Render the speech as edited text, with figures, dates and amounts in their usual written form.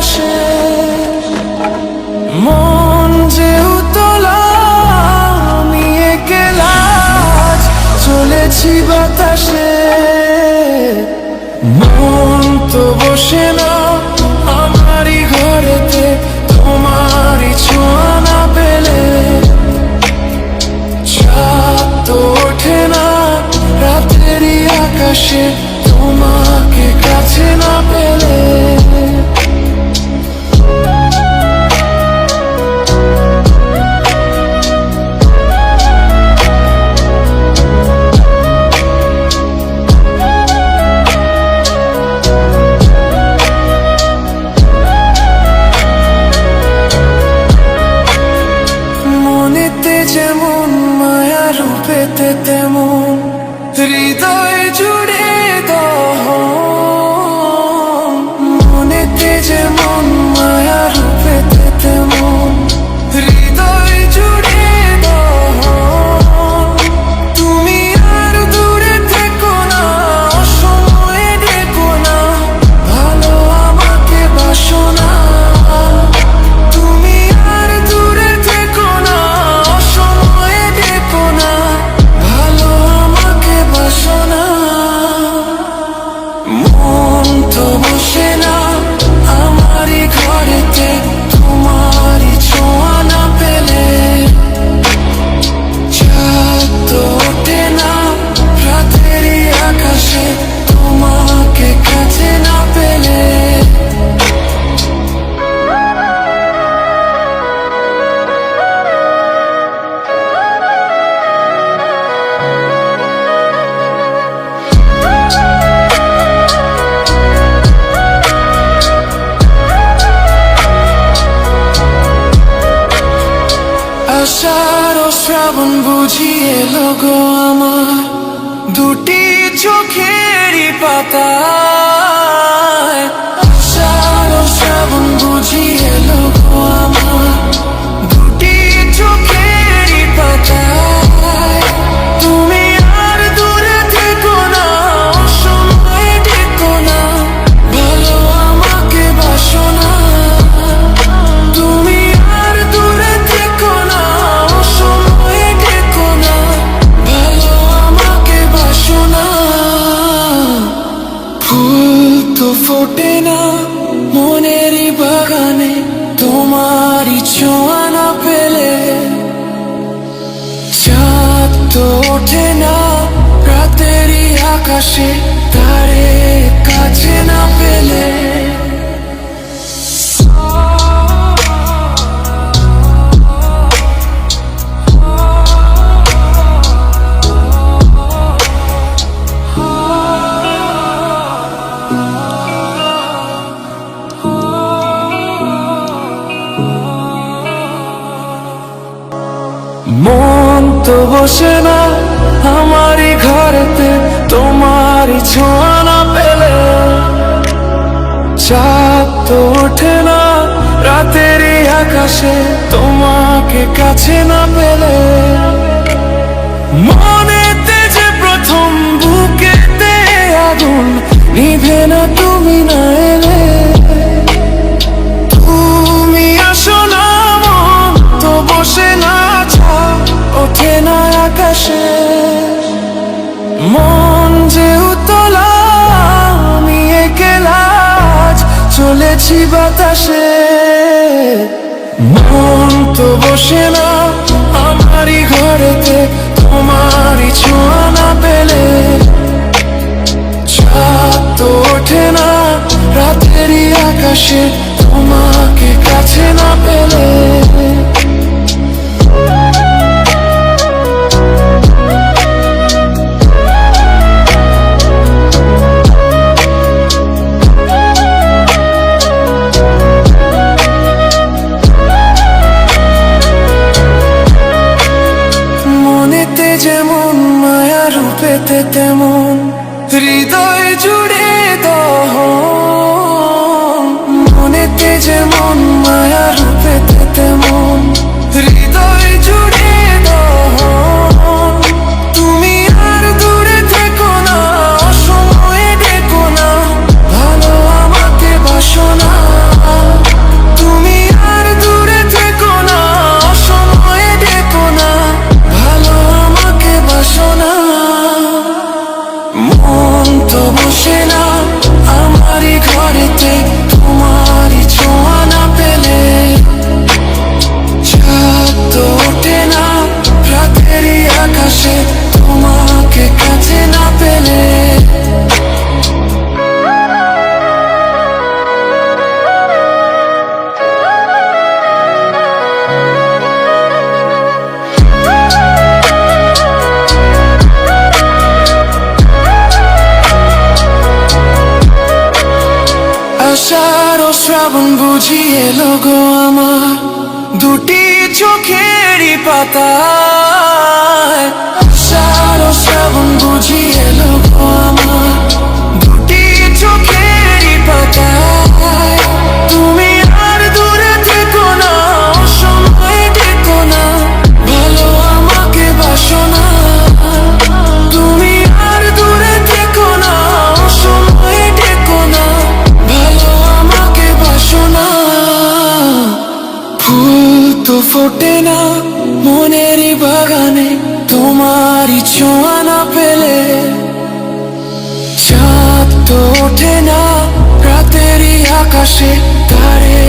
আকাশে। মন যে উতলা নিয়ে গেলাজ, চলেছি বাতাসে। মন তো বসে না আমারই ঘরেতে, তোমারই ছোঁয়া না পেলে। চাঁদ তো ওঠে না রাতেরই আকাশে, তোমাকে কাছে না পেলে। মনেতে যেমন মায়া, রূপেতে তেমন হৃদয় জুড়ে দহন। মনেতে যেমন মায়া, রূপেতে তেমন হৃদয় জুড়ে দহন। তুমি আর দূরে থেকো না, অসময়ে ডেকো না, ভালো আমাকে বাসো না। তুমি আর দূরে থেকো না, অসময়ে ডেকো না, ভালো আমাকে বাসো না। মন তো বসে না আমারই ঘরেতে, তোমারই ছোঁয়া না পেলে। চাঁদ তো ওঠে না রাতেরই আকাশে, তোমাকে কাছে না পেলে। আষাঢ় ও শ্রাবণ বুঝি এলো গো আমার, দুটি চোখেরই পাতায়। আষাঢ় ও শ্রাবণ বুঝি এলো গো আমার, দুটি চোখেরই পাতায়। তুমি আর দূরে থেকো না, অসময়ে ডেকো না, ভালো আমাকে বাসো না। তুমি আর দূরে থেকো না, অসময়ে ডেকো না, ভালো আমাকে বাসো না। ফুল তো ফোটে না মনেরই বাগানে, তোমারই ছোঁয়া না পেলে। চাঁদ তো ওঠে না রাতেরই আকাশে, তারে কাছে না পেলে। মন তো বসে না আমারই ঘরেতে, তোমারই ছোঁয়া না পেলে। চাঁদ তো ওঠে না রাতেরই আকাশে, তোমাকে কাছে না পেলে। মনেতে যে প্রথম বুকেতে আগুন, নিভে না তুমি না এলে। তুমি আসো না, মন তো বসে না, ওঠে না আকাশে। মন যে উতলা নিয়ে গেলাজ, চলেছি বাতাসে। মন তো বসে না আমারই ঘরেতে, তোমারই ছোঁয়া না পেলে। চাঁদ তো ওঠে না রাতেরই আকাশে, তোমাকে কাছে না পেলে। মনেতে যেমন মায়া, রূপেতে তেমন হৃদয় জুড়ে দহন। মনেতে যেমন মায়া, রূপেতে তেমন হৃদয় জুড়ে দহন। তুমি আর দূরে থেকো না, অসময়ে ডেকো না, ভালো আমাকে বাসো না। শ্রাবণ বুঝি এলো গো আমার দুটি চোখেরই পাতায়। আষাঢ় শ্রাবণ বুঝি এলো গো আমার দুটি চোখেরই পাতায়। তুমি আর দূরে থেকো না, অসময়ে ডেকো না, ভালো আমাকে বাসো না। তুমি আর দূরে থেকো না, অসময়ে ডেকো না, ভালো আমাকে বাসো না। ফুল তো ফোটে না মনেরই বাগানে, তোমারই ছোঁয়া না পেলে। চাঁদ তো ওঠে না রাতেরই আকাশে, তারে